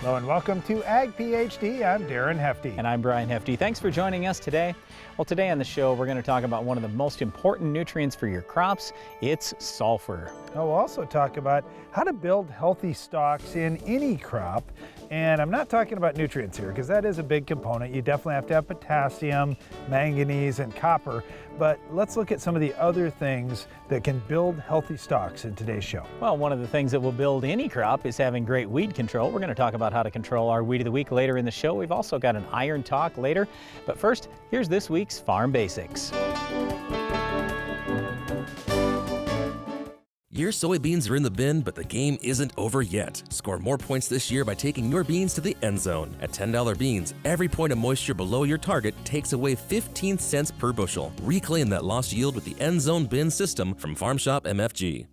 Hello and welcome to Ag PhD. I'm Darren Hefty. And I'm Brian Hefty. Thanks for joining us today. Well, today on the show, we're going to talk about one of the most important nutrients for your crops. It's sulfur. We'll also talk about how to build healthy stalks in any crop. And I'm not talking about nutrients here because that is a big component. You definitely have to have potassium, manganese, and copper. But let's look at some of the other things that can build healthy stalks in today's show. Well, one of the things that will build any crop is having great weed control. We're going to talk about how to control our weed of the week later in the show. We've also got an iron talk later. But first, here's this week's Farm Basics. Your soybeans are in the bin, but the game isn't over yet. Score more points this year by taking your beans to the end zone. At $10 beans, every point of moisture below your target takes away 15 cents per bushel. Reclaim that lost yield with the end zone bin system from Farm Shop MFG.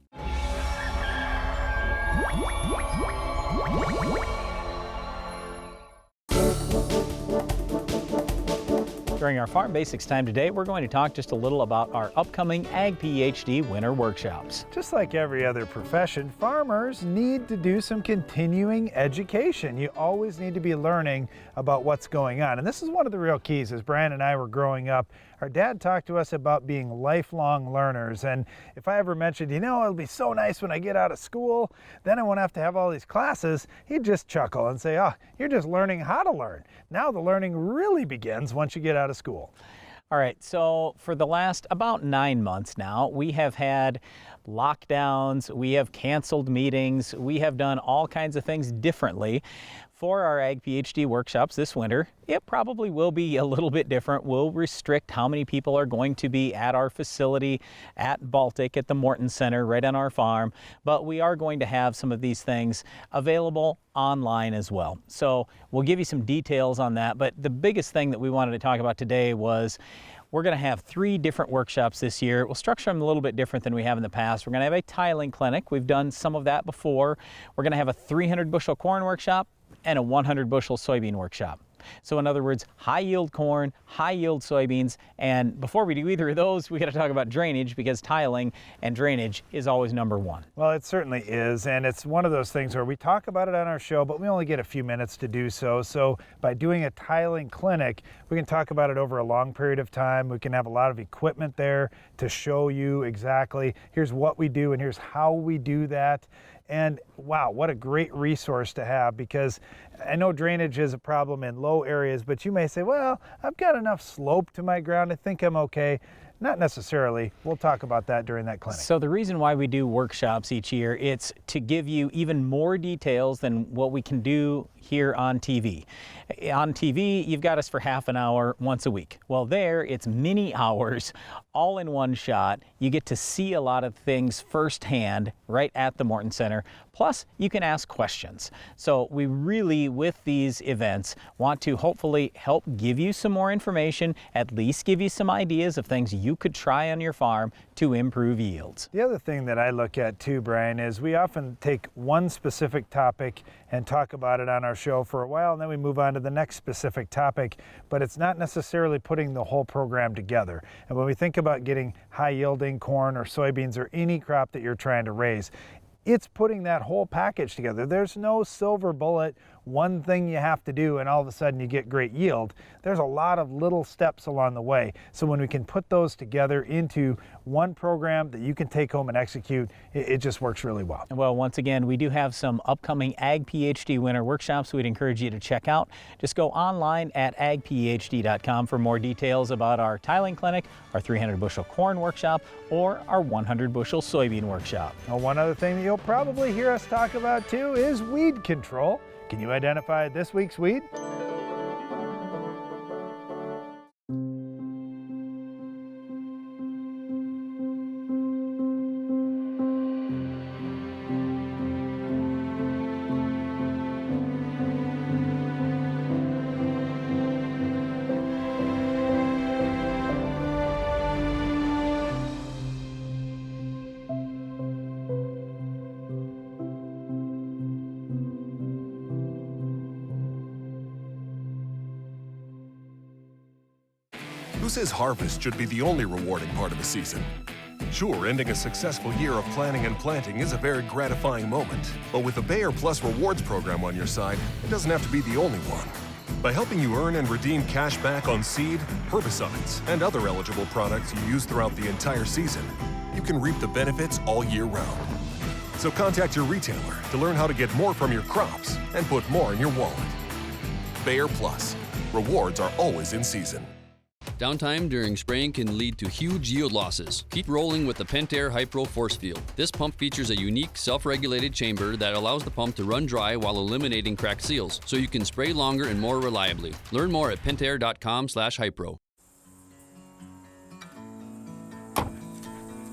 During our Farm Basics time today, we're going to talk just a little about our upcoming Ag PhD winter workshops. Just like every other profession, farmers need to do some continuing education. You always need to be learning about what's going on. And this is one of the real keys. As Brian and I were growing up, our dad talked to us about being lifelong learners. And if I ever mentioned, it'll be so nice when I get out of school, then I won't have to have all these classes, he'd just chuckle and say, you're just learning how to learn. Now the learning really begins once you get out of school. All right, so for the last about 9 months now, we have had lockdowns, we have canceled meetings, we have done all kinds of things differently. For our Ag PhD workshops this winter, it probably will be a little bit different. We'll restrict how many people are going to be at our facility at Baltic at the Morton Center right on our farm, but we are going to have some of these things available online as well. So we'll give you some details on that, but the biggest thing that we wanted to talk about today was we're going to have 3 different workshops this year. We'll structure them a little bit different than we have in the past. We're going to have a tiling clinic. We've done some of that before. We're going to have a 300 bushel corn workshop and a 100 bushel soybean workshop. So in other words, high yield corn, high yield soybeans, and before we do either of those, we got to talk about drainage because tiling and drainage is always number one. Well, it certainly is, and it's one of those things where we talk about it on our show, but we only get a few minutes to do so. So by doing a tiling clinic, we can talk about it over a long period of time. We can have a lot of equipment there to show you exactly, here's what we do and here's how we do that. And wow, what a great resource to have, because I know drainage is a problem in low areas, but you may say, well, I've got enough slope to my ground, I think I'm okay. Not necessarily. We'll talk about that during that clinic. So the reason why we do workshops each year, it's to give you even more details than what we can do here on TV. On TV, you've got us for half an hour once a week. Well, there, it's many hours, all in one shot. You get to see a lot of things firsthand right at the Morton Center. Plus, you can ask questions. So we really, with these events, want to hopefully help give you some more information, at least give you some ideas of things you could try on your farm to improve yields. The other thing that I look at too, Brian, is we often take one specific topic and talk about it on our show for a while, and then we move on to the next specific topic, but it's not necessarily putting the whole program together. And when we think about getting high yielding corn or soybeans or any crop that you're trying to raise, it's putting that whole package together. There's no silver bullet, one thing you have to do and all of a sudden you get great yield. There's a lot of little steps along the way. So when we can put those together into one program that you can take home and execute, it just works really well. Well, once again, we do have some upcoming Ag PhD winter workshops we'd encourage you to check out. Just go online at agphd.com for more details about our tiling clinic, our 300 bushel corn workshop, or our 100 bushel soybean workshop. Now, one other thing that you'll probably hear us talk about too is weed control. Can you identify this week's weed? Who says harvest should be the only rewarding part of the season? Sure, ending a successful year of planning and planting is a very gratifying moment. But with the Bayer Plus Rewards program on your side, it doesn't have to be the only one. By helping you earn and redeem cash back on seed, herbicides, and other eligible products you use throughout the entire season, you can reap the benefits all year round. So contact your retailer to learn how to get more from your crops and put more in your wallet. Bayer Plus. Rewards are always in season. Downtime during spraying can lead to huge yield losses. Keep rolling with the Pentair Hypro Force Field. This pump features a unique self-regulated chamber that allows the pump to run dry while eliminating cracked seals, so you can spray longer and more reliably. Learn more at pentair.com/hypro.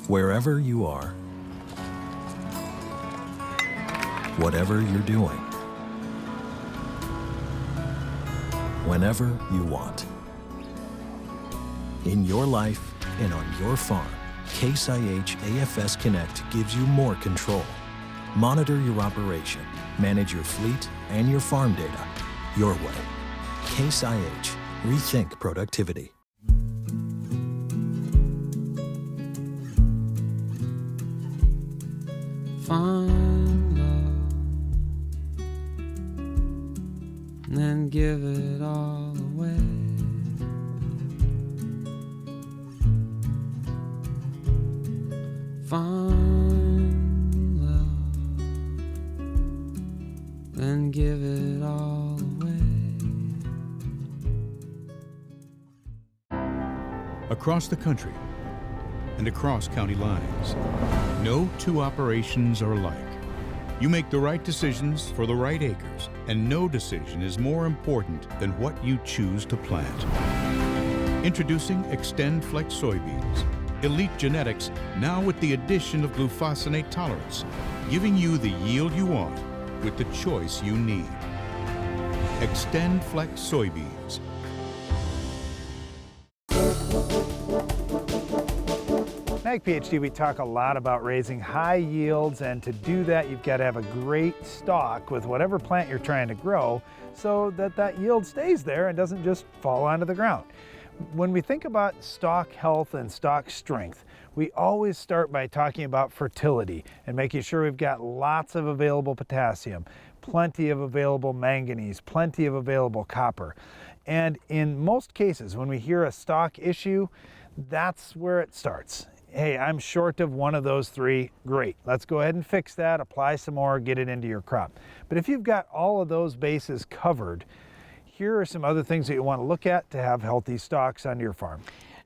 Wherever you are, whatever you're doing, whenever you want. In your life and on your farm, Case IH AFS Connect gives you more control. Monitor your operation, manage your fleet and your farm data your way. Case IH. Rethink productivity. Find love, and then give it all away. Find love, then give it all away. Across the country and across county lines, no two operations are alike. You make the right decisions for the right acres, and no decision is more important than what you choose to plant. Introducing Extend Flex soybeans. Elite genetics, now with the addition of glufosinate tolerance, giving you the yield you want with the choice you need. Extend Flex soybeans. Ag PhD, we talk a lot about raising high yields, and to do that, you've got to have a great stalk with whatever plant you're trying to grow so that that yield stays there and doesn't just fall onto the ground. When we think about stalk health and stalk strength, we always start by talking about fertility and making sure we've got lots of available potassium, plenty of available manganese, plenty of available copper. And in most cases, when we hear a stalk issue, that's where it starts. Hey, I'm short of one of those three. Great, let's go ahead and fix that, apply some more, get it into your crop. But if you've got all of those bases covered, here are some other things that you want to look at to have healthy stalks on your farm.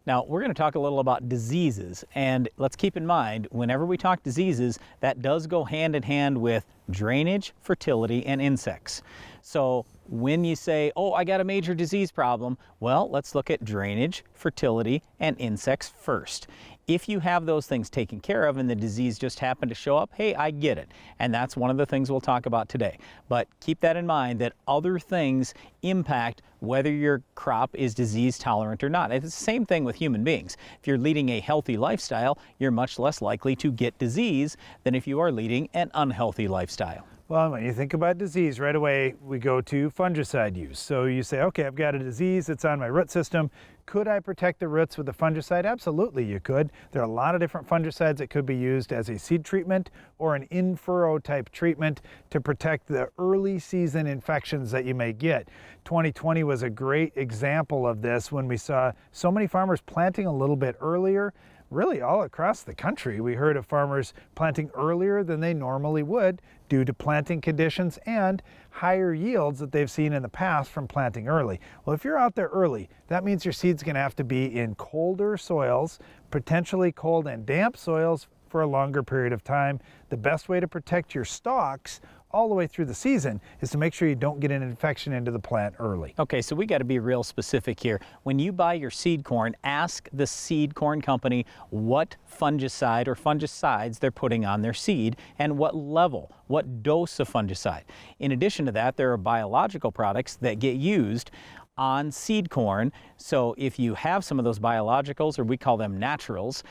Now, we're going to talk a little about diseases, and let's keep in mind, whenever we talk diseases, that does go hand in hand with drainage, fertility, and insects. So when you say, oh, I got a major disease problem, well, let's look at drainage, fertility, and insects first. If you have those things taken care of and the disease just happened to show up, hey, I get it. And that's one of the things we'll talk about today. But keep that in mind, that other things impact whether your crop is disease tolerant or not. It's the same thing with human beings. If you're leading a healthy lifestyle, you're much less likely to get disease than if you are leading an unhealthy lifestyle. Well, when you think about disease, right away we go to fungicide use. So you say, okay, I've got a disease that's on my root system. Could I protect the roots with a fungicide? Absolutely, you could. There are a lot of different fungicides that could be used as a seed treatment or an in-furrow type treatment to protect the early season infections that you may get. 2020 was a great example of this when we saw so many farmers planting a little bit earlier. Really all across the country, we heard of farmers planting earlier than they normally would due to planting conditions and higher yields that they've seen in the past from planting early. Well, if you're out there early, that means your seed's going to have to be in colder soils, potentially cold and damp soils for a longer period of time. The best way to protect your stalks all the way through the season is to make sure you don't get an infection into the plant early. Okay, so we got to be real specific here. When you buy your seed corn, ask the seed corn company what fungicide or fungicides they're putting on their seed and what level, what dose of fungicide. In addition to that, there are biological products that get used on seed corn. So if you have some of those biologicals, or we call them naturals,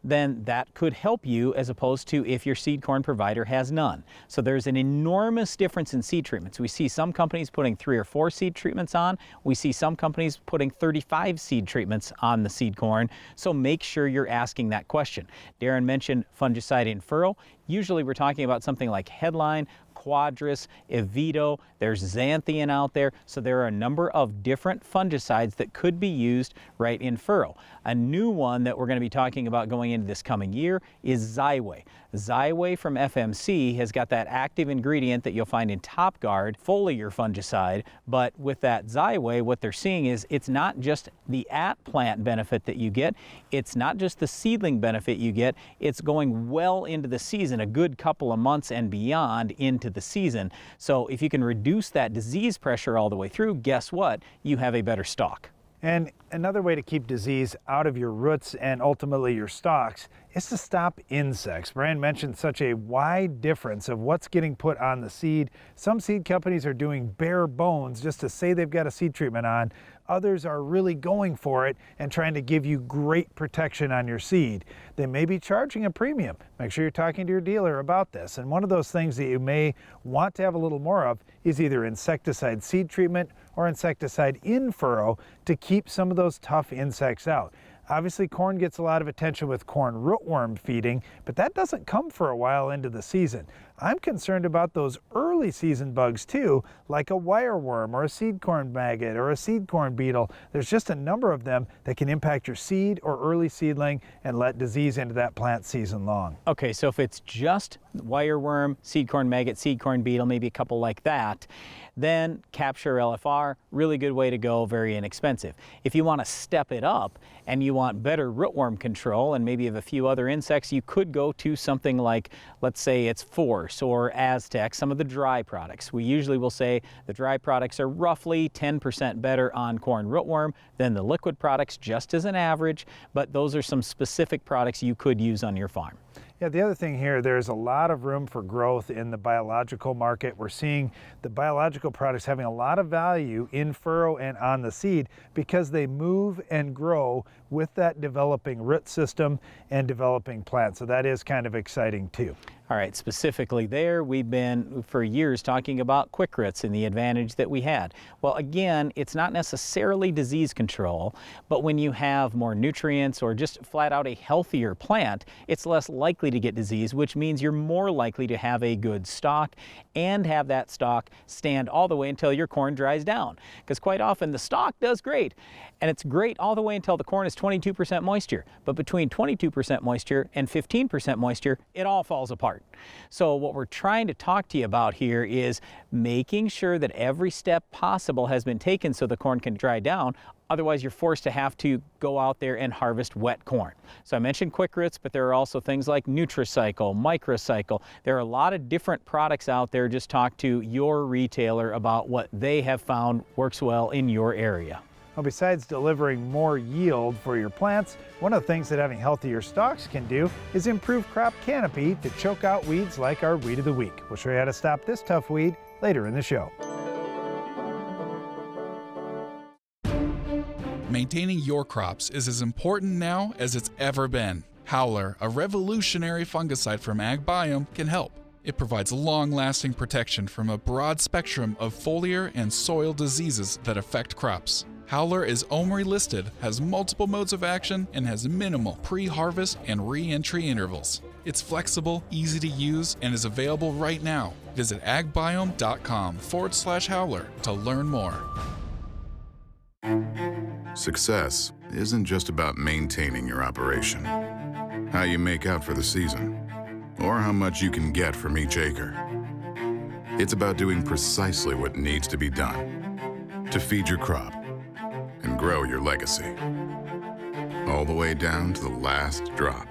then that could help you as opposed to if your seed corn provider has none. So there's an enormous difference in seed treatments. We see some companies putting 3 or 4 seed treatments on. We see some companies putting 35 seed treatments on the seed corn. So make sure you're asking that question. Darren mentioned fungicide in furrow. Usually we're talking about something like Headline, Quadris, Evito, there's Xanthian out there, so there are a number of different fungicides that could be used right in furrow. A new one that we're going to be talking about going into this coming year is Xyway. Xyway from FMC has got that active ingredient that you'll find in Top Guard, foliar fungicide, but with that Xyway, what they're seeing is it's not just the at-plant benefit that you get, it's not just the seedling benefit you get, it's going well into the season, a good couple of months and beyond into the season. So if you can reduce that disease pressure all the way through, guess what? You have a better stalk. And another way to keep disease out of your roots and ultimately your stalks is to stop insects. Brian mentioned such a wide difference of what's getting put on the seed. Some seed companies are doing bare bones just to say they've got a seed treatment on. Others are really going for it and trying to give you great protection on your seed. They may be charging a premium. Make sure you're talking to your dealer about this. And one of those things that you may want to have a little more of is either insecticide seed treatment or insecticide in furrow to keep some of those tough insects out. Obviously, corn gets a lot of attention with corn rootworm feeding, but that doesn't come for a while into the season. I'm concerned about those early season bugs too, like a wireworm or a seed corn maggot or a seed corn beetle. There's just a number of them that can impact your seed or early seedling and let disease into that plant season long. Okay, so if it's just wireworm, seed corn maggot, seed corn beetle, maybe a couple like that, then Capture LFR, really good way to go, very inexpensive. If you want to step it up and you want better rootworm control and maybe have a few other insects, you could go to something like, let's say it's Force or Aztec, some of the dry products. We usually will say the dry products are roughly 10% better on corn rootworm than the liquid products, just as an average, but those are some specific products you could use on your farm. Yeah, the other thing here, there's a lot of room for growth in the biological market. We're seeing the biological products having a lot of value in furrow and on the seed because they move and grow with that developing root system and developing plant. So that is kind of exciting too. All right, specifically there, we've been for years talking about quick roots and the advantage that we had. Well, again, it's not necessarily disease control, but when you have more nutrients or just flat out a healthier plant, it's less likely to get disease, which means you're more likely to have a good stalk and have that stalk stand all the way until your corn dries down. Because quite often the stalk does great, and it's great all the way until the corn is 22% moisture. But between 22% moisture and 15% moisture, it all falls apart. So what we're trying to talk to you about here is making sure that every step possible has been taken so the corn can dry down. Otherwise, you're forced to have to go out there and harvest wet corn. So I mentioned quick roots, but there are also things like Nutricycle, Microcycle. There are a lot of different products out there. Just talk to your retailer about what they have found works well in your area. Well, besides delivering more yield for your plants, one of the things that having healthier stalks can do is improve crop canopy to choke out weeds like our Weed of the Week. We'll show you how to stop this tough weed later in the show. Maintaining your crops is as important now as it's ever been. Howler, a revolutionary fungicide from AgBiome, can help. It provides long-lasting protection from a broad spectrum of foliar and soil diseases that affect crops. Howler is OMRI listed, has multiple modes of action, and has minimal pre-harvest and re-entry intervals. It's flexible, easy to use, and is available right now. Visit agbiome.com/howler to learn more. Success isn't just about maintaining your operation, how you make out for the season, or how much you can get from each acre. It's about doing precisely what needs to be done to feed your crop and grow your legacy, all the way down to the last drop.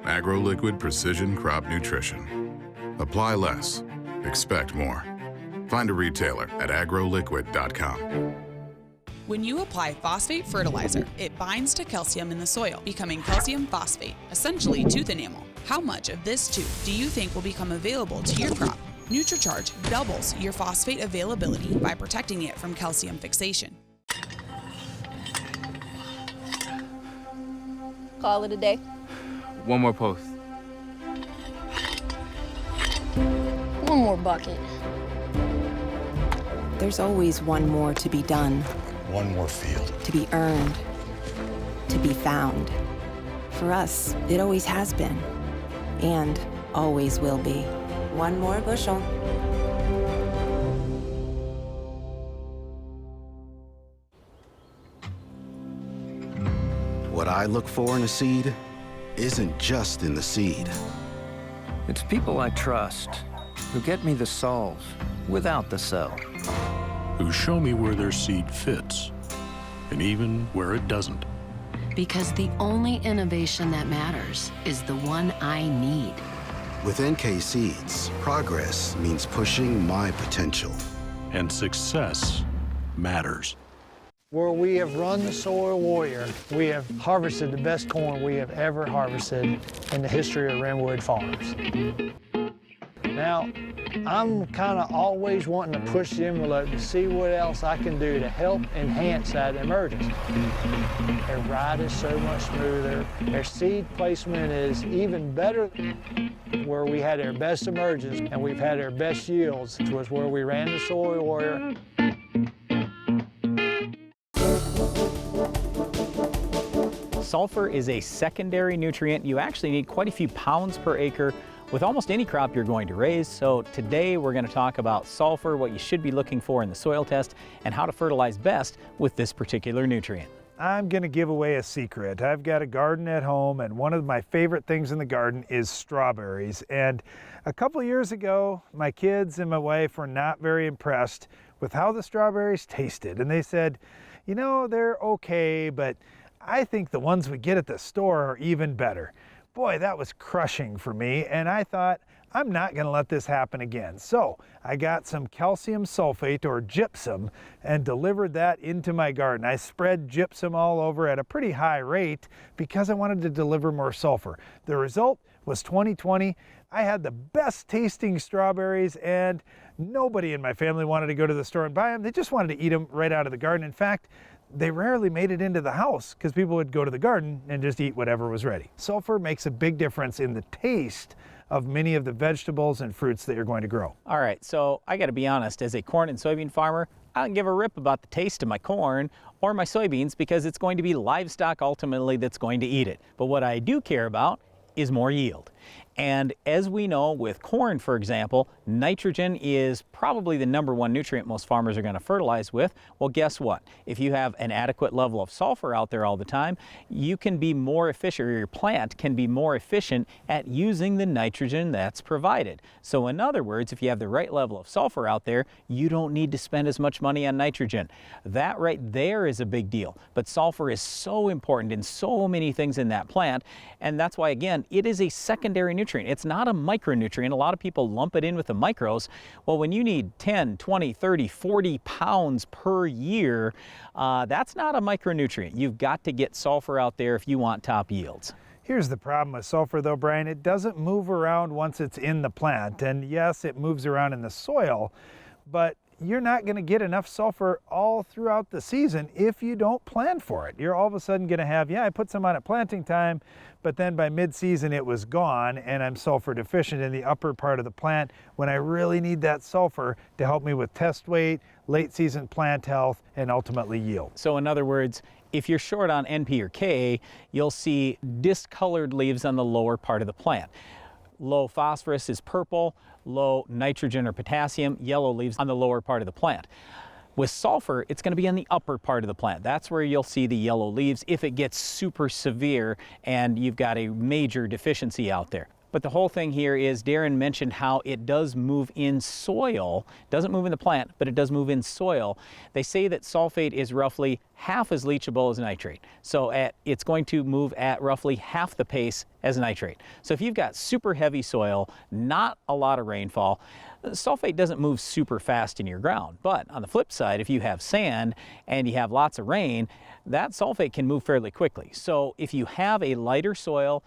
AgroLiquid Precision Crop Nutrition. Apply less, expect more. Find a retailer at agroliquid.com. When you apply phosphate fertilizer, it binds to calcium in the soil, becoming calcium phosphate, essentially tooth enamel. How much of this tooth do you think will become available to your crop? NutriCharge doubles your phosphate availability by protecting it from calcium fixation. Call it a day. one more post. One more bucket. There's always one more to be done. One more field. To be earned. To be found. For us, it always has been. And always will be. One more bushel. What I look for in a seed isn't just in the seed. It's people I trust who get me the solves without the sell. Who show me where their seed fits, and even where it doesn't. Because the only innovation that matters is the one I need. With NK Seeds, progress means pushing my potential. And success matters. Where we have run the Soil Warrior, we have harvested the best corn we have ever harvested in the history of Wrenwood Farms. Now, I'm kind of always wanting to push the envelope to see what else I can do to help enhance that emergence. Their ride is so much smoother. Their seed placement is even better. Where we had our best emergence and we've had our best yields was where we ran the Soil Warrior. Sulfur is a secondary nutrient. You actually need quite a few pounds per acre with almost any crop you're going to raise. So today we're going to talk about sulfur, what you should be looking for in the soil test, and how to fertilize best with this particular nutrient. I'm going to give away a secret. I've got a garden at home, and one of my favorite things in the garden is strawberries. And a couple years ago, my kids and my wife were not very impressed with how the strawberries tasted. And they said, you know, they're okay, but I think the ones we get at the store are even better. Boy, that was crushing for me, and I thought, I'm not going to let this happen again. So I got some calcium sulfate, or gypsum, and delivered that into my garden. I spread gypsum all over at a pretty high rate because I wanted to deliver more sulfur. The result was 2020. I had the best tasting strawberries, and nobody in my family wanted to go to the store and buy them. They just wanted to eat them right out of the garden. In fact, they rarely made it into the house because people would go to the garden and just eat whatever was ready. Sulfur makes a big difference in the taste of many of the vegetables and fruits that you're going to grow. All right, so I got to be honest, as a corn and soybean farmer, I don't give a rip about the taste of my corn or my soybeans because it's going to be livestock ultimately that's going to eat it. But what I do care about is more yield. And as we know with corn, for example, nitrogen is probably the #1 nutrient most farmers are going to fertilize with. Well, guess what? If you have an adequate level of sulfur out there all the time, you can be more efficient, or your plant can be more efficient at using the nitrogen that's provided. So in other words, if you have the right level of sulfur out there, you don't need to spend as much money on nitrogen. That right there is a big deal. But sulfur is so important in so many things in that plant, and that's why, again, it is a secondary nutrient. It's not a micronutrient. A lot of people lump it in with the micros. Well, when you need 10, 20, 30, 40 pounds per year, that's not a micronutrient. You've got to get sulfur out there if you want top yields. Here's the problem with sulfur though, Brian. It doesn't move around once it's in the plant. And yes, it moves around in the soil, but you're not going to get enough sulfur all throughout the season if you don't plan for it. You're all of a sudden going to have, yeah, I put some on at planting time, but then by mid-season it was gone and I'm sulfur deficient in the upper part of the plant when I really need that sulfur to help me with test weight, late season plant health, and ultimately yield. So in other words, if you're short on NP or K, you'll see discolored leaves on the lower part of the plant. Low phosphorus is purple, low nitrogen or potassium, yellow leaves on the lower part of the plant. With sulfur, it's going to be on the upper part of the plant. That's where you'll see the yellow leaves if it gets super severe and you've got a major deficiency out there. But the whole thing here is Darren mentioned how it does move in soil. It doesn't move in the plant, but it does move in soil. They say that sulfate is roughly half as leachable as nitrate. So it's going to move at roughly half the pace as nitrate. So if you've got super heavy soil, not a lot of rainfall, sulfate doesn't move super fast in your ground. But on the flip side, if you have sand and you have lots of rain, that sulfate can move fairly quickly. So if you have a lighter soil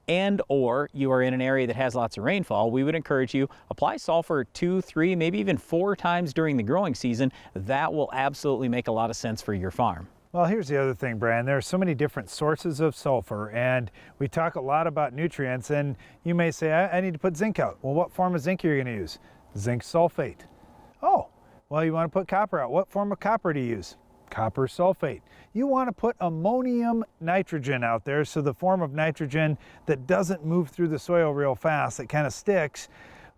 and or you are in an area that has lots of rainfall, we would encourage you apply sulfur 2, 3, maybe even 4 times during the growing season. That will absolutely make a lot of sense for your farm. Well, here's the other thing, Brian. There are so many different sources of sulfur, and we talk a lot about nutrients, and you may say, I need to put zinc out. Well, what form of zinc are you going to use? Zinc sulfate. Oh, well, you want to put copper out. What form of copper do you use? Copper sulfate. You want to put ammonium nitrogen out there, so the form of nitrogen that doesn't move through the soil real fast, that kind of sticks.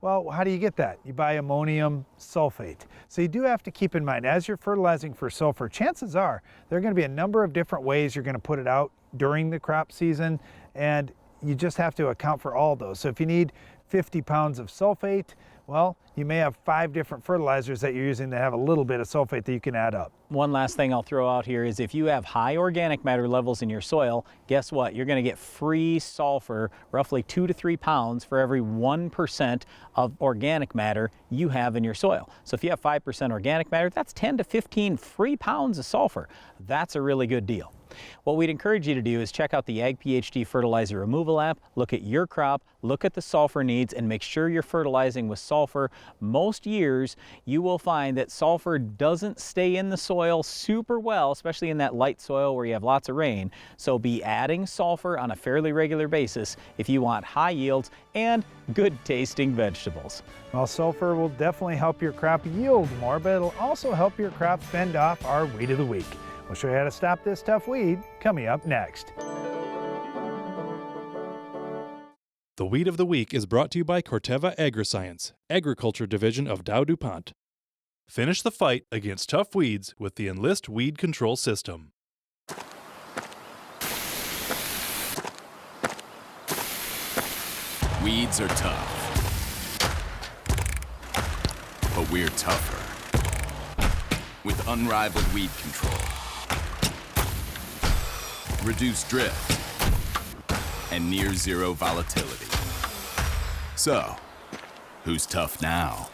Well, how do you get that? You buy ammonium sulfate. So you do have to keep in mind, as you're fertilizing for sulfur, chances are there are going to be a number of different ways you're going to put it out during the crop season, and you just have to account for all those. So if you need 50 pounds of sulfate, well, you may have 5 different fertilizers that you're using that have a little bit of sulfate that you can add up. One last thing I'll throw out here is if you have high organic matter levels in your soil, guess what? You're going to get free sulfur, roughly 2 to 3 pounds for every 1% of organic matter you have in your soil. So if you have 5% organic matter, that's 10 to 15 free pounds of sulfur. That's a really good deal. What we'd encourage you to do is check out the Ag PhD fertilizer removal app, look at your crop, look at the sulfur needs, and make sure you're fertilizing with sulfur. Most years you will find that sulfur doesn't stay in the soil super well, especially in that light soil where you have lots of rain. So be adding sulfur on a fairly regular basis if you want high yields and good tasting vegetables. Well, sulfur will definitely help your crop yield more, but it'll also help your crop fend off our weed of the week. We'll show you how to stop this tough weed coming up next. The Weed of the Week is brought to you by Corteva Agriscience, Agriculture Division of Dow DuPont. Finish the fight against tough weeds with the Enlist Weed Control System. Weeds are tough, but we're tougher. With unrivaled weed control, reduced drift, and near zero volatility. So, who's tough now?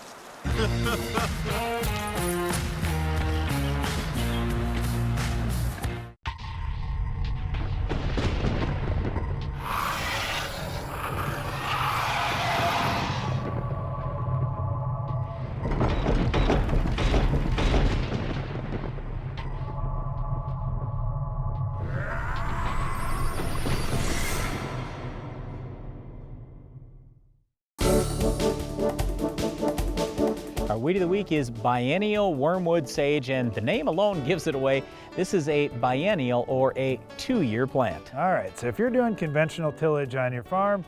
Our Weed of the Week is Biennial Wormwood Sage, and the name alone gives it away. This is a biennial or a 2-year plant. All right, so if you're doing conventional tillage on your farm,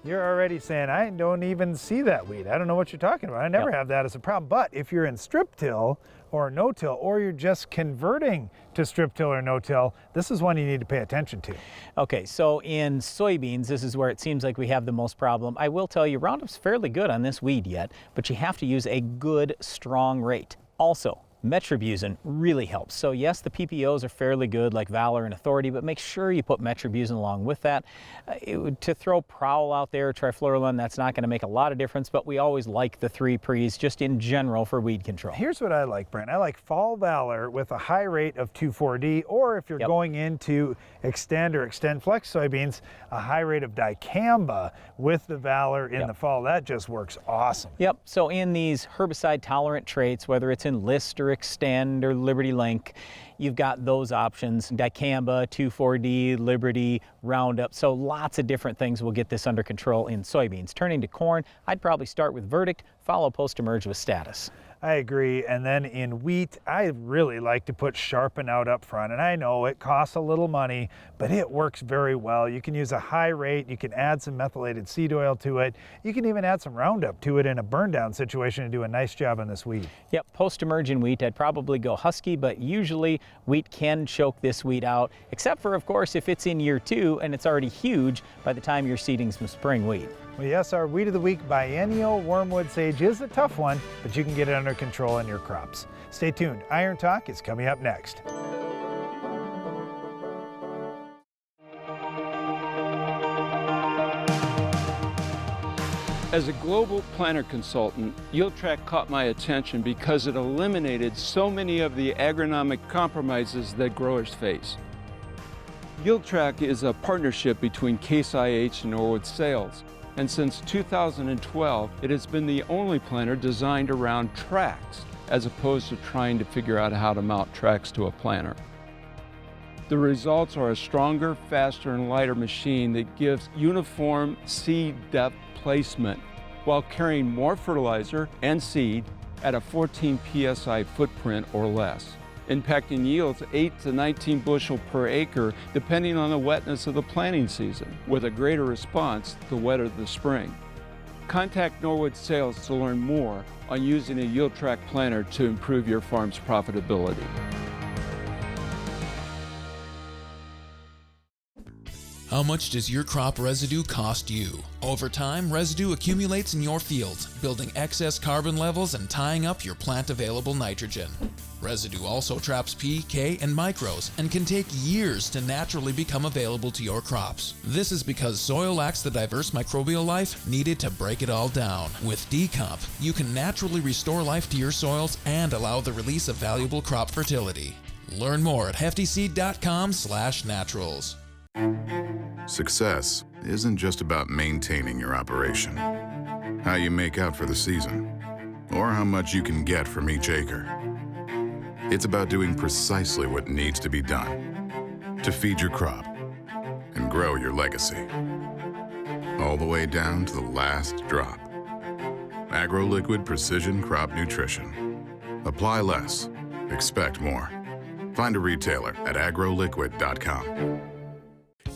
you're already saying, I don't even see that weed. I don't know what you're talking about. I never have that as a problem. But if you're in strip till or no-till, or you're just converting to strip till or no-till, this is one you need to pay attention to. Okay, so in soybeans, this is where it seems like we have the most problem. I will tell you, Roundup's fairly good on this weed yet, but you have to use a good, strong rate. Also, metribuzin really helps. So yes, the PPOs are fairly good like Valor and Authority, but make sure you put metribuzin along with that. To throw Prowl out there, trifluralin, that's not going to make a lot of difference, but we always like the 3 Pre's just in general for weed control. Here's what I like, Brent. I like Fall Valor with a high rate of 2,4-D, or if you're going into Extend or Extend Flex soybeans, a high rate of dicamba with the Valor in the fall. That just works awesome. Yep, so in these herbicide tolerant traits, whether it's Enlist or Extend or Liberty Link, you've got those options: dicamba, 2,4-D, Liberty, Roundup. So lots of different things will get this under control in soybeans. Turning to corn, I'd probably start with Verdict, follow post-emerge with Status. I agree. And then in wheat, I really like to put Sharpen out up front. And I know it costs a little money, but it works very well. You can use a high rate. You can add some methylated seed oil to it. You can even add some Roundup to it in a burn down situation and do a nice job on this weed. Yep, post-emerge in wheat, I'd probably go Husky, but usually wheat can choke this weed out, except for, of course, if it's in year 2 and it's already huge by the time you're seeding some spring wheat. Well, yes, our Weed of the Week Biennial Wormwood Sage is a tough one, but you can get it under control in your crops. Stay tuned. Iron Talk is coming up next. As a global planter consultant, YieldTrack caught my attention because it eliminated so many of the agronomic compromises that growers face. YieldTrack is a partnership between Case IH and Norwood Sales, and since 2012, it has been the only planter designed around tracks, as opposed to trying to figure out how to mount tracks to a planter. The results are a stronger, faster, and lighter machine that gives uniform seed depth placement while carrying more fertilizer and seed at a 14 psi footprint or less, impacting yields 8 to 19 bushel per acre depending on the wetness of the planting season, with a greater response the wetter the spring. Contact Norwood Sales to learn more on using a yield track planter to improve your farm's profitability. How much does your crop residue cost you? Over time, residue accumulates in your field, building excess carbon levels and tying up your plant-available nitrogen. Residue also traps P, K, and micros and can take years to naturally become available to your crops. This is because soil lacks the diverse microbial life needed to break it all down. With Decomp, you can naturally restore life to your soils and allow the release of valuable crop fertility. Learn more at heftyseed.com/naturals. Success isn't just about maintaining your operation, how you make out for the season, or how much you can get from each acre. It's about doing precisely what needs to be done to feed your crop and grow your legacy, all the way down to the last drop. AgroLiquid Precision Crop Nutrition. Apply less, expect more. Find a retailer at agroliquid.com.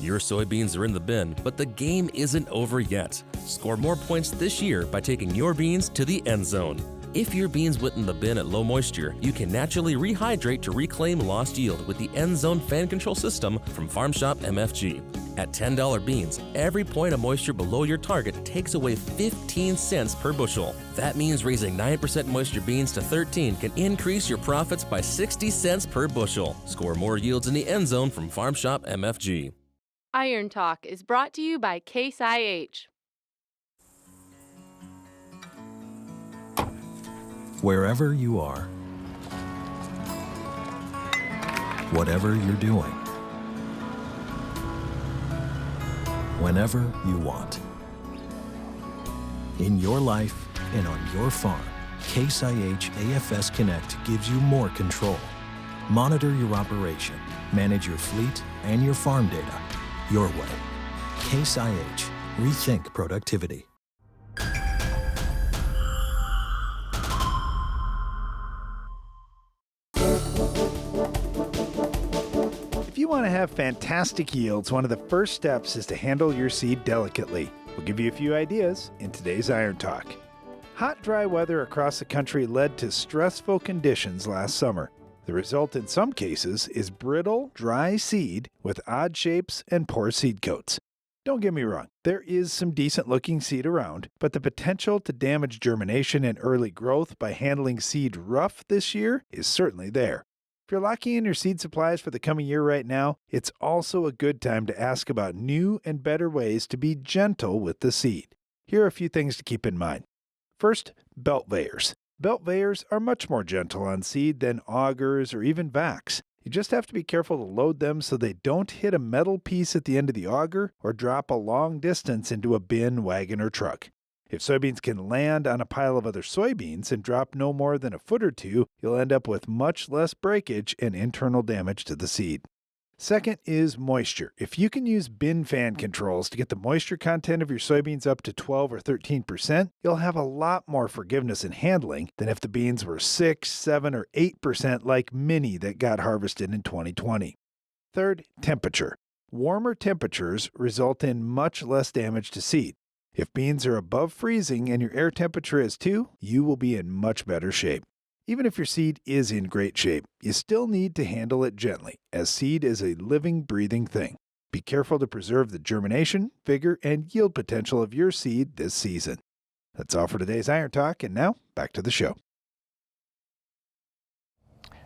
Your soybeans are in the bin, but the game isn't over yet. Score more points this year by taking your beans to the end zone. If your beans went in the bin at low moisture, you can naturally rehydrate to reclaim lost yield with the End Zone Fan Control System from Farm Shop MFG. At $10 beans, every point of moisture below your target takes away 15 cents per bushel. That means raising 9% moisture beans to 13 can increase your profits by 60 cents per bushel. Score more yields in the end zone from Farm Shop MFG. Iron Talk is brought to you by Case IH. Wherever you are, whatever you're doing, whenever you want. In your life and on your farm, Case IH AFS Connect gives you more control. Monitor your operation, manage your fleet and your farm data your way. Case IH. Rethink productivity. If you want to have fantastic yields, one of the first steps is to handle your seed delicately. We'll give you a few ideas in today's Iron Talk. Hot, dry weather across the country led to stressful conditions last summer. The result in some cases is brittle, dry seed with odd shapes and poor seed coats. Don't get me wrong, there is some decent-looking seed around, but the potential to damage germination and early growth by handling seed rough this year is certainly there. If you're locking in your seed supplies for the coming year right now, it's also a good time to ask about new and better ways to be gentle with the seed. Here are a few things to keep in mind. First, belt veyors. Belt veyors are much more gentle on seed than augers or even vacs. You just have to be careful to load them so they don't hit a metal piece at the end of the auger or drop a long distance into a bin, wagon, or truck. If soybeans can land on a pile of other soybeans and drop no more than a foot or two, you'll end up with much less breakage and internal damage to the seed. Second is moisture. If you can use bin fan controls to get the moisture content of your soybeans up to 12 or 13%, you'll have a lot more forgiveness in handling than if the beans were 6, 7, or 8% like many that got harvested in 2020. Third, temperature. Warmer temperatures result in much less damage to seed. If beans are above freezing and your air temperature is 2, you will be in much better shape. Even if your seed is in great shape, you still need to handle it gently, as seed is a living, breathing thing. Be careful to preserve the germination, vigor, and yield potential of your seed this season. That's all for today's Iron Talk, and now back to the show.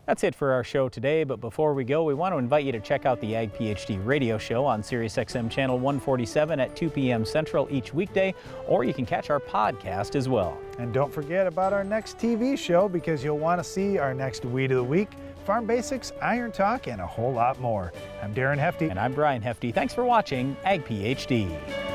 That's it for our show today, but before we go, we want to invite you to check out the Ag PhD radio show on SiriusXM channel 147 at 2 p.m. Central each weekday, or you can catch our podcast as well. And don't forget about our next TV show, because you'll want to see our next Weed of the Week, Farm Basics, Iron Talk, and a whole lot more. I'm Darren Hefty. And I'm Brian Hefty. Thanks for watching Ag PhD.